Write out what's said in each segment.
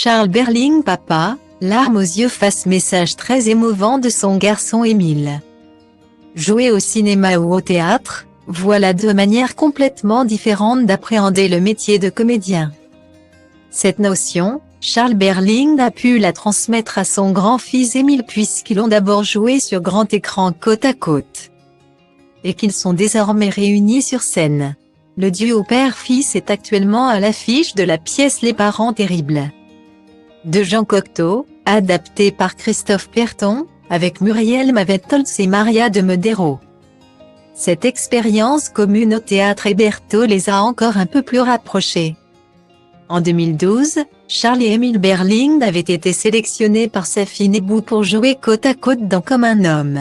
Charles Berling papa, larmes aux yeux face message très émouvant de son garçon Émile. Jouer au cinéma ou au théâtre, voilà deux manières complètement différentes d'appréhender le métier de comédien. Cette notion, Charles Berling a pu la transmettre à son grand-fils Émile puisqu'ils ont d'abord joué sur grand écran côte à côte. Et qu'ils sont désormais réunis sur scène. Le duo père-fils est actuellement à l'affiche de la pièce Les Parents Terribles de Jean Cocteau, adapté par Christophe Berton, avec Muriel Mavetholtz et Maria de Medeiros. Cette expérience commune au théâtre Hébertot les a encore un peu plus rapprochés. En 2012, Charles et Émile Berling avaient été sélectionnés par sa fille Nebou pour jouer côte à côte dans Comme un homme.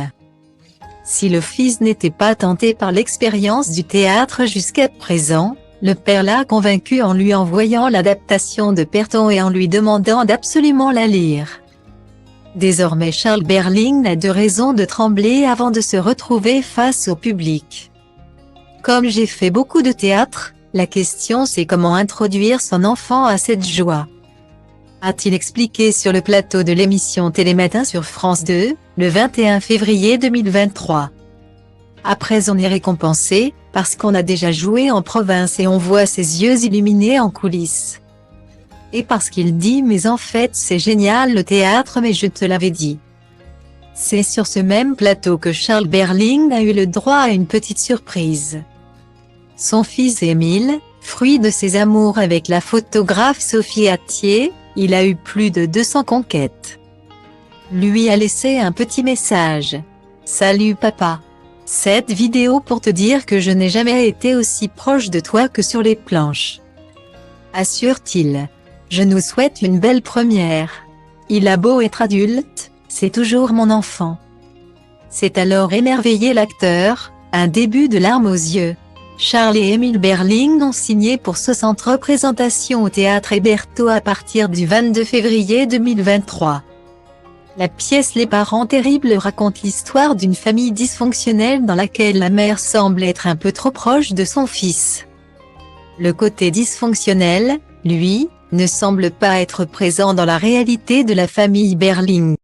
Si le fils n'était pas tenté par l'expérience du théâtre jusqu'à présent, le père l'a convaincu en lui envoyant l'adaptation de Berton et en lui demandant d'absolument la lire. Désormais Charles Berling n'a de raison de trembler avant de se retrouver face au public. Comme j'ai fait beaucoup de théâtre, la question c'est comment introduire son enfant à cette joie. A-t-il expliqué sur le plateau de l'émission Télématin sur France 2, le 21 février 2023. Après on est récompensé, parce qu'on a déjà joué en province et on voit ses yeux illuminés en coulisses. Et parce qu'il dit mais en fait c'est génial le théâtre mais je te l'avais dit. C'est sur ce même plateau que Charles Berling a eu le droit à une petite surprise. Son fils Émile, fruit de ses amours avec la photographe Sophie Attier, il a eu plus de 200 conquêtes. Lui a laissé un petit message. « Salut papa. Cette vidéo pour te dire que je n'ai jamais été aussi proche de toi que sur les planches. » Assure-t-il. Je nous souhaite une belle première. Il a beau être adulte, c'est toujours mon enfant. C'est alors émerveillé l'acteur, un début de larmes aux yeux. Charles et Émile Berling ont signé pour 60 représentations au théâtre Hébertot à partir du 22 février 2023. La pièce Les Parents Terribles raconte l'histoire d'une famille dysfonctionnelle dans laquelle la mère semble être un peu trop proche de son fils. Le côté dysfonctionnel, lui, ne semble pas être présent dans la réalité de la famille Berling.